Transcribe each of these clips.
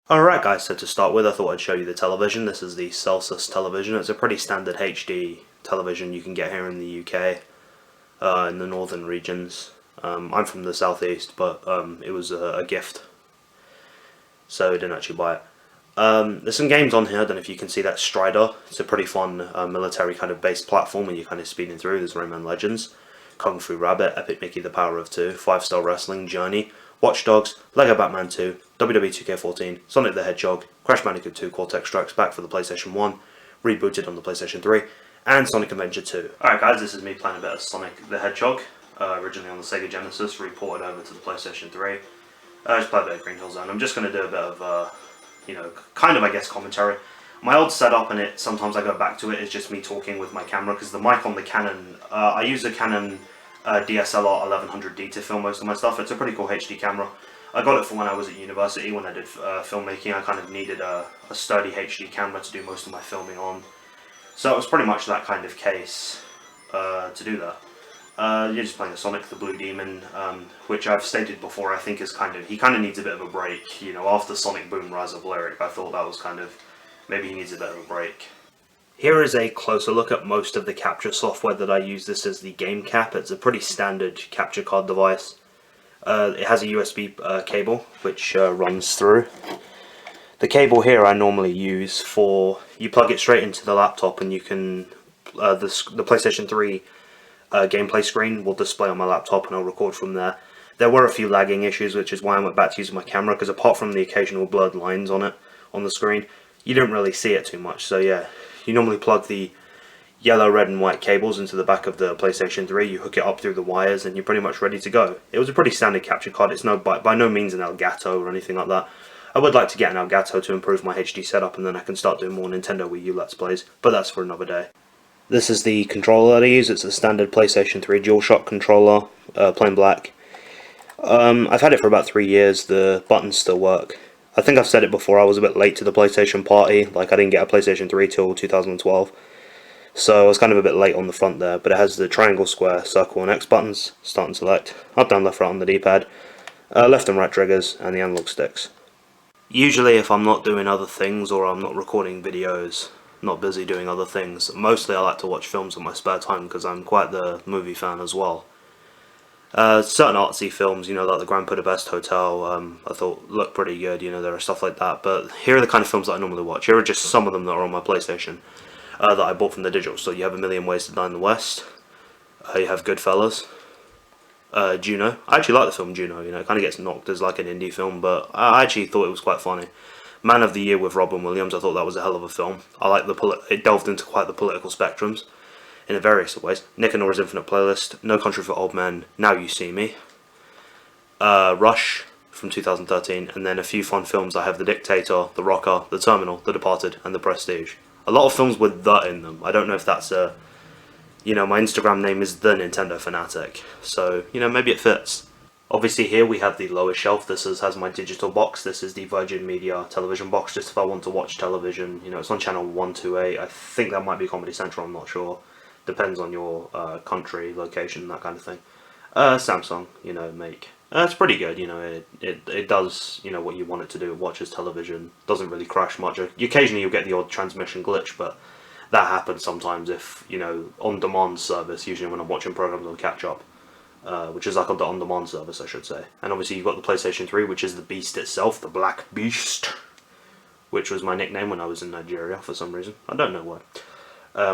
Alright guys, so to start with I thought I'd show you the television. This is the Celsus television. It's a pretty standard HD television you can get here in the UK, in the northern regions. I'm from the southeast, but it was a gift, so I didn't actually buy it. There's some games on here. I don't know if you can see that Strider. It's a pretty fun military kind of based platform where you're kind of speeding through. There's Rayman Legends, Kung Fu Rabbit, Epic Mickey The Power of Two, 5 Star Wrestling, Journey, Watch Dogs, Lego Batman 2, WWE 2K14, Sonic the Hedgehog, Crash Bandicoot 2 Cortex Strikes Back for the PlayStation 1, rebooted on the PlayStation 3, and Sonic Adventure 2. Alright guys, this is me playing a bit of Sonic the Hedgehog, originally on the Sega Genesis, reported over to the PlayStation 3. I just played a bit of Green Hill Zone. I'm just going to do a bit of, kind of, I guess, commentary. My old setup, and sometimes I go back to it, is just me talking with my camera, because the mic on the Canon, I use a Canon DSLR 1100D to film most of my stuff. It's a pretty cool HD camera. I got it for when I was at university. When I did filmmaking, I kind of needed a sturdy HD camera to do most of my filming on. So it was pretty much that kind of case to do that. You're just playing a Sonic the Blue Demon, which I've stated before, I think is he kind of needs a bit of a break. You know, after Sonic Boom Rise of Lyric, I thought that was maybe he needs a bit of a break. Here is a closer look at most of the capture software that I use. This is the GameCap. It's a pretty standard capture card device. It has a USB cable which runs through. The cable here I normally use you plug it straight into the laptop and you can, the PlayStation 3 gameplay screen will display on my laptop and I'll record from there. There were a few lagging issues, which is why I went back to using my camera, because apart from the occasional blurred lines on the screen, you don't really see it too much. So yeah, you normally plug the yellow, red and white cables into the back of the PlayStation 3, you hook it up through the wires and you're pretty much ready to go. It was a pretty standard capture card. It's by no means an Elgato or anything like that. I would like to get an Elgato to improve my HD setup, and then I can start doing more Nintendo Wii U Let's Plays, but that's for another day. This is the controller that I use. It's a standard PlayStation 3 DualShock controller, plain black. I've had it for about 3 years. The buttons still work. I think I've said it before, I was a bit late to the PlayStation party. Like, I didn't get a PlayStation 3 till 2012. So I was kind of a bit late on the front there, but it has the triangle, square, circle and X buttons, start and select, up, down, left, right on the D-pad, left and right triggers, and the analog sticks. Usually if I'm not doing other things or I'm not recording videos, not busy doing other things, mostly I like to watch films in my spare time because I'm quite the movie fan as well. Certain artsy films, like the Grand Budapest Hotel, I thought looked pretty good, there are stuff like that, but here are the kind of films that I normally watch. Here are just some of them that are on my PlayStation, that I bought from the digital store. You have A Million Ways to Die in the West, you have Goodfellas, Juno. I actually like the film Juno, it kind of gets knocked as like an indie film, but I actually thought it was quite funny. Man of the Year with Robin Williams, I thought that was a hell of a film. I like it delved into quite the political spectrums in various ways. Nick and Nora's Infinite Playlist, No Country for Old Men, Now You See Me, Rush from 2013, and then a few fun films. I have The Dictator, The Rocker, The Terminal, The Departed, and The Prestige. A lot of films with "the" in them. I don't know if that's my Instagram name is The Nintendo Fanatic, so, maybe it fits. Obviously here we have the lower shelf. This has my digital box. This is the Virgin Media television box, just if I want to watch television. It's on channel 128. I think that might be Comedy Central, I'm not sure. Depends on your country, location, that kind of thing. Samsung, make. It's pretty good, it does, what you want it to do. It watches television, doesn't really crash much. Occasionally you'll get the odd transmission glitch, but that happens sometimes if, on-demand service, usually when I'm watching programs on catch-up. Which is like on the on-demand service, I should say. And obviously you've got the PlayStation 3, which is the Beast itself, the Black Beast, which was my nickname when I was in Nigeria for some reason. I don't know why.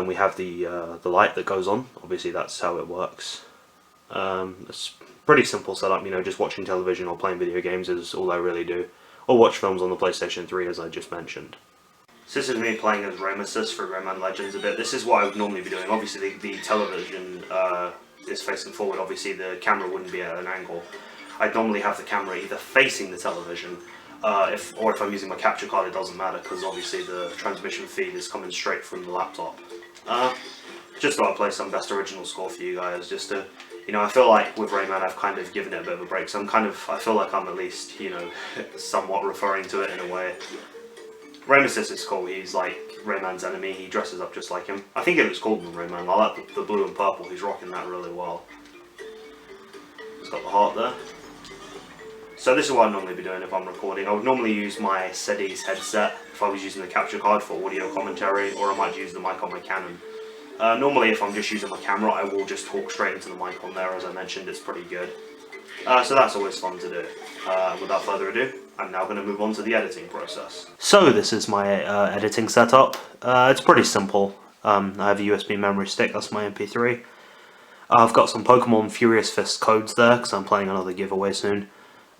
We have the light that goes on. Obviously that's how it works. It's pretty simple setup, just watching television or playing video games is all I really do. Or watch films on the PlayStation 3, as I just mentioned. So this is me playing as Ramesis for Rayman Legends a bit. This is what I would normally be doing. Obviously the television is facing forward. Obviously the camera wouldn't be at an angle. I'd normally have the camera either facing the television, if I'm using my capture card, it doesn't matter, because obviously the transmission feed is coming straight from the laptop. Just thought I'd play some best original score for you guys, just to, I feel like with Rayman I've kind of given it a bit of a break, so I feel like I'm at least, somewhat referring to it in a way. Ramesis is cool. He's like Rayman's enemy. He dresses up just like him. I think it looks cool in Rayman. I like the blue and purple. He's rocking that really well. He's got the heart there. So this is what I'd normally be doing if I'm recording. I would normally use my SETI's headset if I was using the capture card for audio commentary, or I might use the mic on my Canon. Normally if I'm just using my camera, I will just talk straight into the mic on there. As I mentioned, it's pretty good. So that's always fun to do. Without further ado, I'm now going to move on to the editing process. So this is my editing setup. It's pretty simple. I have a USB memory stick, that's my MP3. I've got some Pokemon Furious Fist codes there, because I'm playing another giveaway soon.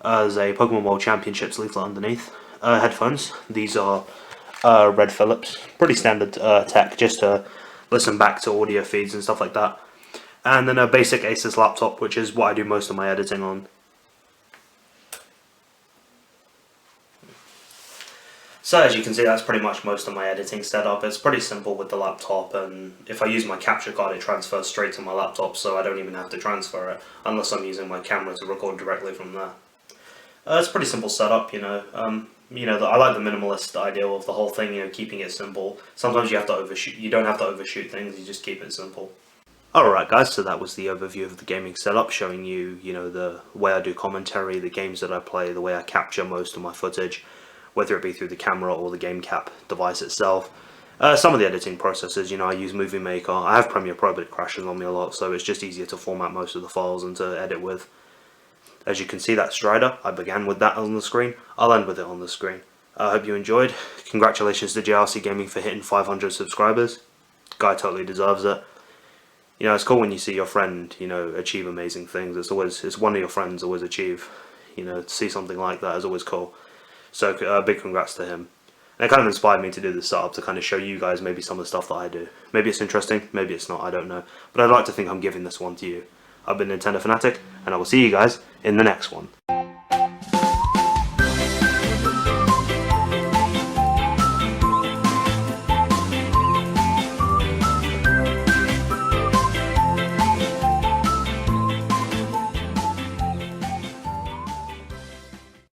There's a Pokemon World Championships leaflet underneath. Headphones, these are Red Philips. Pretty standard tech, just to listen back to audio feeds and stuff like that. And then a basic Asus laptop, which is what I do most of my editing on. So as you can see, that's pretty much most of my editing setup. It's pretty simple with the laptop, and if I use my capture card, it transfers straight to my laptop, so I don't even have to transfer it, unless I'm using my camera to record directly from there. It's a pretty simple setup, you know. I like the minimalist ideal of the whole thing, you know, keeping it simple. Sometimes you have to overshoot. You don't have to overshoot things, you just keep it simple. Alright guys, so that was the overview of the gaming setup, showing you, the way I do commentary, the games that I play, the way I capture most of my footage, whether it be through the camera or the game cap device itself. Some of the editing processes, I use Movie Maker. I have Premiere Pro, but it crashes on me a lot, so it's just easier to format most of the files and to edit with. As you can see, that Strider, I began with that on the screen. I'll end with it on the screen. I hope you enjoyed. Congratulations to JRC Gaming for hitting 500 subscribers. Guy totally deserves it. It's cool when you see your friend, achieve amazing things. It's one of your friends always achieve. To see something like that is always cool. So big congrats to him. And it kind of inspired me to do this setup to kind of show you guys maybe some of the stuff that I do. Maybe it's interesting, maybe it's not, I don't know. But I'd like to think I'm giving this one to you. I've been Nintendo Fanatic, and I will see you guys in the next one.